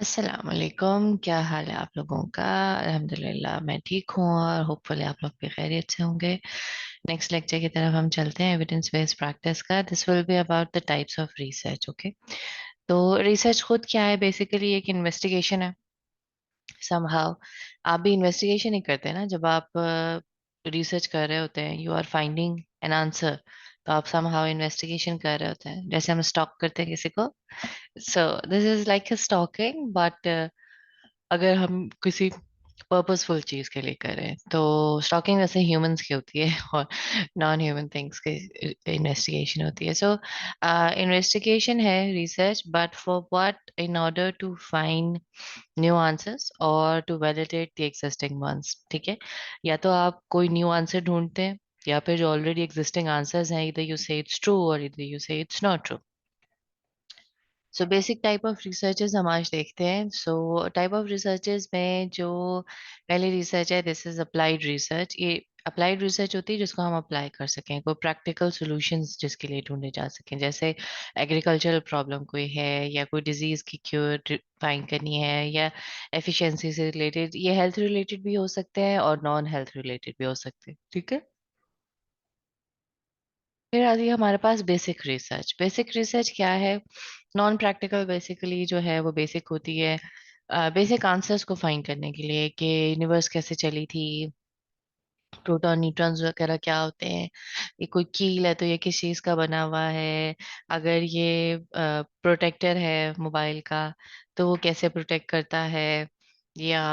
अस्सलाम वालेकुम। क्या हाल है आप लोगों का? अल्हम्दुलिल्लाह मैं ठीक हूँ और होपफुली आप लोग भी खैरियत से होंगे। नेक्स्ट लेक्चर की तरफ हम चलते हैं, एविडेंस बेस्ड प्रैक्टिस का। This will be about the types of research. Okay, तो रिसर्च खुद क्या है? बेसिकली एक इन्वेस्टिगेशन है। समहाउ आप भी इन्वेस्टिगेशन ही करते हैं ना, जब आप रिसर्च कर रहे होते हैं, you are finding an answer. तो आप समहाउ इन्वेस्टिगेशन कर रहे होते हैं, जैसे हम स्टॉक करते हैं किसी को। So this is like stalking, but अगर हम किसी पर्पसफुल चीज के लिए करें तो स्टॉकिंग वैसे ह्यूमंस की होती है और नॉन ह्यूमन थिंग्स की इन्वेस्टिगेशन होती है। सो इन्वेस्टिगेशन है research, but for what? In order to find new answers और to validate the existing ones. ठीक है, या तो आप कोई न्यू आंसर ढूंढते हैं, या फिर जो ऑलरेडी एग्जिस्टिंग आंसर्स हैं, इधर यू से इट्स ट्रू और इधर यू से it's not true. So basic type of researches हम आज देखते हैं। सो टाइप ऑफ रिसर्चेज में जो पहली रिसर्च है, दिस इज अप्लाइड रिसर्च। ये अप्लाइड रिसर्च होती है जिसको हम अप्लाई कर सकें, कोई प्रैक्टिकल सॉल्यूशंस जिसके लिए ढूंढे जा सकें। जैसे एग्रीकल्चरल प्रॉब्लम कोई है, या कोई डिजीज की क्योर फाइंड करनी है, या एफिशिएंसी से रिलेटेड। ये हेल्थ रिलेटेड भी हो सकते हैं और नॉन हेल्थ रिलेटेड भी हो सकते हैं। ठीक है, फिर आती है हमारे पास बेसिक रिसर्च। बेसिक रिसर्च क्या है? नॉन प्रैक्टिकल बेसिकली जो है वो बेसिक होती है बेसिक आंसर्स को फाइंड करने के लिए, कि यूनिवर्स कैसे चली थी, प्रोटॉन न्यूट्रॉन्स वगैरह क्या होते हैं, ये कोई कील है तो ये किस चीज का बना हुआ है, अगर ये प्रोटेक्टर है मोबाइल का तो वो कैसे प्रोटेक्ट करता है, या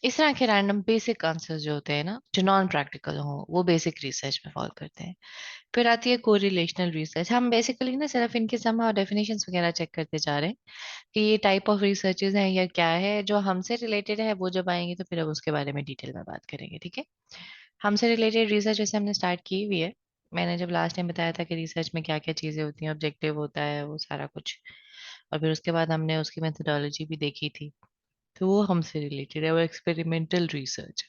इस तरह के रैंडम बेसिक आंसर्स जो होते हैं ना, जो नॉन प्रैक्टिकल हो, वो बेसिक रिसर्च में फॉलो करते हैं। फिर आती है कोरिलेशनल रिसर्च। हम बेसिकली ना सिर्फ इनके सम और डेफिनेशंस वगैरह चेक करते जा रहे हैं कि ये टाइप ऑफ रिसर्चेज हैं या क्या है। जो हमसे रिलेटेड है वो जब आएंगे तो फिर हम उसके बारे में डिटेल में बात करेंगे। ठीक है, हमसे रिलेटेड रिसर्च जैसे हमने स्टार्ट की हुई है। मैंने जब लास्ट टाइम बताया था कि रिसर्च में क्या क्या चीजें होती हैं, ऑब्जेक्टिव होता है वो सारा कुछ, और फिर उसके बाद हमने उसकी मेथोडोलॉजी भी देखी थी। तो वो हमसे रिलेटेड है, वो एक्सपेरिमेंटल रिसर्च।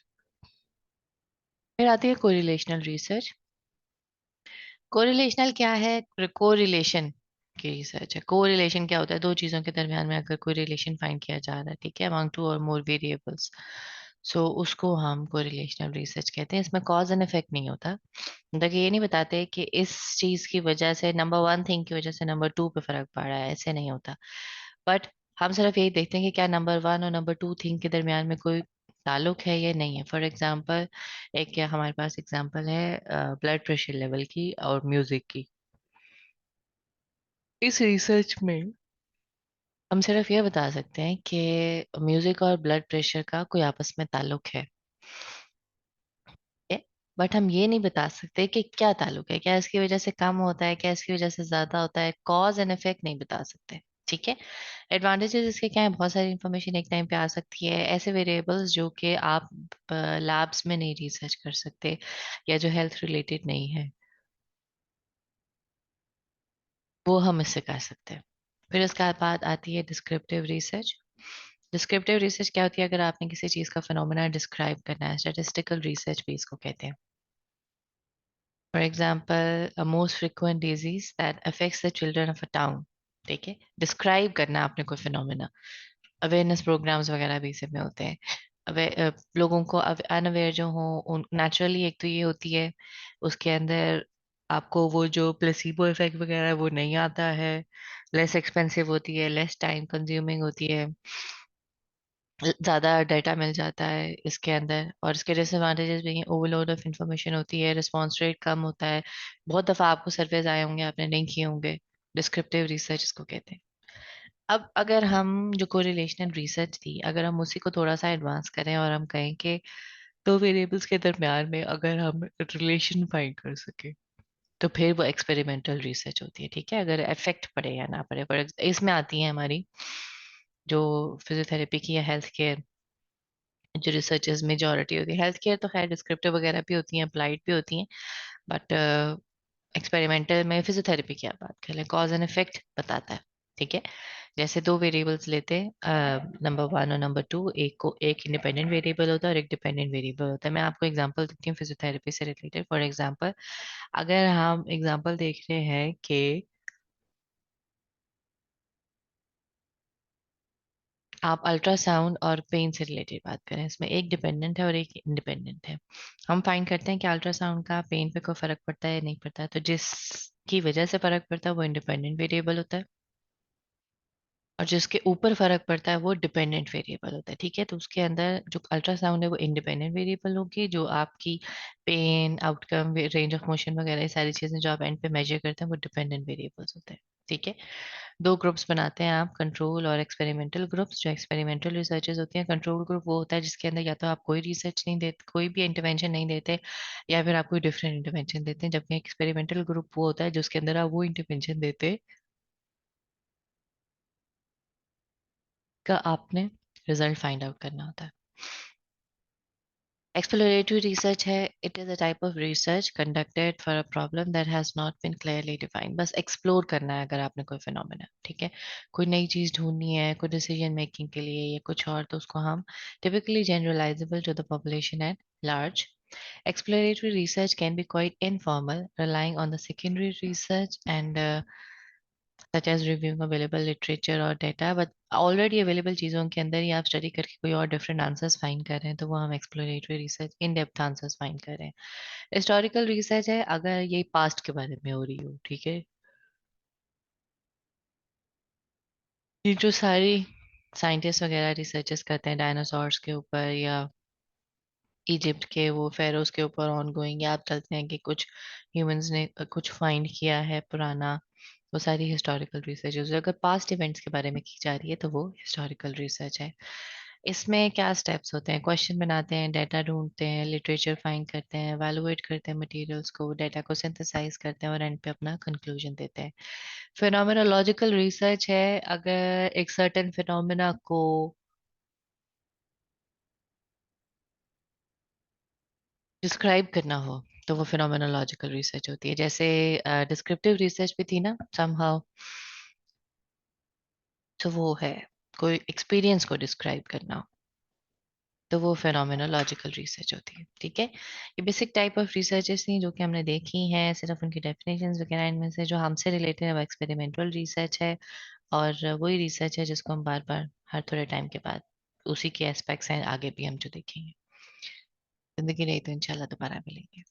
फिर आती है कोरिलेशनल रिसर्च। कोरिलेशनल क्या है? कोरिलेशन की रिसर्च है। कोरिलेशन क्या होता है? दो चीजों के दरमियान में अगर कोई रिलेशन फाइंड किया जा रहा है, ठीक है, अमंग टू और मोर वेरिएबल्स, सो उसको हम कोरिलेशनल रिसर्च कहते हैं। इसमें कॉज एंड इफेक्ट नहीं होता, मतलब कि ये नहीं बताते कि इस चीज की वजह से, नंबर वन थिंग की वजह से नंबर टू पे फर्क पड़ रहा है, ऐसे नहीं होता। बट हम सिर्फ यही देखते हैं कि क्या नंबर वन और नंबर टू थिंग के दरमियान में कोई ताल्लुक है या नहीं है। फॉर एग्जाम्पल, एक क्या हमारे पास एग्जाम्पल है ब्लड प्रेशर लेवल की और म्यूजिक की। इस रिसर्च में हम सिर्फ ये बता सकते हैं कि म्यूजिक और ब्लड प्रेशर का कोई आपस में ताल्लुक है, बट हम ये नहीं बता सकते कि क्या ताल्लुक है, क्या इसकी वजह से कम होता है, क्या इसकी वजह से ज्यादा होता है। कॉज एंड इफेक्ट नहीं बता सकते। ठीक है, एडवांटेजेस इसके क्या है? बहुत सारी इंफॉर्मेशन एक टाइम पे आ सकती है, ऐसे वेरिएबल्स जो कि आप लैब्स में नहीं रिसर्च कर सकते, या जो हेल्थ रिलेटेड नहीं है, वो हम इससे कर सकते हैं। फिर उसके बाद आती है डिस्क्रिप्टिव रिसर्च। डिस्क्रिप्टिव रिसर्च क्या होती है? अगर आपने किसी चीज का फिनोमेना डिस्क्राइब करना है, स्टैटिस्टिकल रिसर्च भी इसको कहते हैं। For example, a most frequent disease that affects the children of a town। ठीक है, डिस्क्राइब करना आपने कोई फिनोमेना। अवेयरनेस प्रोग्राम्स वगैरह भी इसमें होते हैं। लोगों को अनअवेयर जो हो, नेचुरली एक तो ये होती है, उसके अंदर आपको वो जो प्लेसिबो इफेक्ट वगैरह है वो नहीं आता है, लेस एक्सपेंसिव होती है, लेस टाइम कंज्यूमिंग होती है, ज्यादा डाटा मिल जाता है इसके अंदर। और इसके डिसएडवांटेजेस भी हैं, ओवरलोड ऑफ इंफॉर्मेशन होती है, रिस्पॉन्स रेट कम होता है। बहुत दफा आपको सर्वेज आए होंगे, आपने नहीं किए होंगे। डिस्क्रिप्टिव रिसर्च इसको कहते हैं। अब अगर हम जो कोरिलेशनल रिसर्च थी, अगर हम उसी को थोड़ा सा एडवांस करें और हम कहें कि दो वेरिएबल्स के दरम्यान में अगर हम रिलेशन फाइंड कर सके, तो फिर वो एक्सपेरिमेंटल रिसर्च होती है। ठीक है, अगर इफेक्ट पड़े या ना पड़े, पर इसमें आती है हमारी जो फिजियोथेरेपी की या हेल्थ केयर जो रिसर्चेस मेजोरिटी होती है। हेल्थ केयर तो खैर डिस्क्रिप्टिव वगैरह भी होती हैं, अप्लाइड भी होती हैं, बट एक्सपेरिमेंटल में फिजियोथेरेपी की आप बात कर लें, कॉज एंड इफेक्ट बताता है। ठीक है, जैसे दो वेरिएबल्स लेते हैं, नंबर वन और नंबर टू, एक इंडिपेंडेंट वेरिएबल होता है और एक डिपेंडेंट वेरिएबल होता है। मैं आपको एग्जांपल देती हूँ फिजियोथेरेपी से रिलेटेड। फॉर एग्जांपल, अगर हम एग्जांपल देख रहे हैं कि आप अल्ट्रासाउंड और पेन से रिलेटेड बात करें, इसमें एक डिपेंडेंट है और एक इंडिपेंडेंट है। हम फाइंड करते हैं कि अल्ट्रासाउंड का पेन पे कोई फर्क पड़ता है या नहीं पड़ता है, तो जिसकी वजह से फर्क पड़ता है वो इंडिपेंडेंट वेरिएबल होता है, और जिसके ऊपर फर्क पड़ता है वो डिपेंडेंट वेरिएबल होता है। ठीक है, तो उसके अंदर जो अल्ट्रासाउंड है वो इंडिपेंडेंट वेरिएबल होगी, जो आपकी pain, outcome, range of motion वगैरह ये सारी चीजें जो आप एंड पे मेजर करते हैं वो डिपेंडेंट वेरिएबल्स होते हैं। ठीक है, दो ग्रुप्स बनाते हैं आप, कंट्रोल और एक्सपेरिमेंटल ग्रुप्स। जो एक्सपेरिमेंटल रिसर्चेस होती हैं, कंट्रोल ग्रुप वो होता है जिसके अंदर या तो आप कोई रिसर्च नहीं देते, कोई भी इंटरवेंशन नहीं देते, या फिर आप कोई डिफरेंट इंटरवेंशन देते हैं। जबकि एक्सपेरिमेंटल ग्रुप वो होता है जिसके अंदर आप वो इंटरवेंशन देते हैं का आपने रिजल्ट फाइंड आउट करना होता है। Exploratory research है, it is a type of research conducted for a problem that has not been clearly defined. बस explore करना है अगर आपने कोई फिनोमेना, ठीक है, कोई नई चीज ढूंढनी है कोई डिसीजन मेकिंग के लिए या कुछ और, तो उसको हम typically generalizable to the population at large. Exploratory research can be quite informal, relying on the secondary research and such as reviewing available literature और data, but ऑलरेडी अवेलेबल चीज़ों के अंदर ही आप स्टडी करके कोई और डिफरेंट आंसर्स फाइंड कर रहे हैं, तो वो हम exploratory research, in depth answers find कर रहे हैं। हिस्टोरिकल रिसर्च है अगर ये पास्ट के बारे में हो रही हो, ठीक है, ये जो सारी साइंटिस्ट वगैरह रिसर्चेस करते हैं डायनासोर्स के ऊपर या इजिप्ट के वो फेरोज के ऊपर ऑन गोइंग, या आप चलते हैं कि कुछ ह्यूमंस ने कुछ फाइंड किया है पुराना, वो सारी हिस्टोरिकल रिसर्च है। अगर पास्ट इवेंट्स के बारे में की जा रही है तो वो हिस्टोरिकल रिसर्च है। इसमें क्या स्टेप्स होते हैं, क्वेश्चन बनाते हैं, डाटा ढूंढते हैं, लिटरेचर फाइंड करते हैं, एवेलुएट करते हैं मटेरियल्स को, डाटा को सिंथेसाइज करते हैं और एंड पे अपना कंक्लूजन देते हैं। फिनोमेनोलॉजिकल रिसर्च है अगर एक सर्टेन फिनोमेना को डिस्क्राइब करना हो तो वो फिनोमेनोलॉजिकल रिसर्च होती है। जैसे डिस्क्रिप्टिव रिसर्च भी थी ना समहाउ, तो वो है कोई एक्सपीरियंस को डिस्क्राइब करना, तो वो फेनोमेनोलॉजिकल रिसर्च होती है। ठीक है, ये बेसिक टाइप ऑफ रिसर्चेस थी जो कि हमने देखी हैं, सिर्फ उनकी डेफिनेशंस वगैरह, इनमें से जो हमसे रिलेटेड है वो एक्सपेरिमेंटल रिसर्च है, और वही रिसर्च है जिसको हम बार बार हर थोड़े टाइम के बाद उसी के एस्पेक्ट्स हैं आगे भी हम जो देखेंगे। जिंदगी रही तो इंशाल्लाह दोबारा मिलेंगे।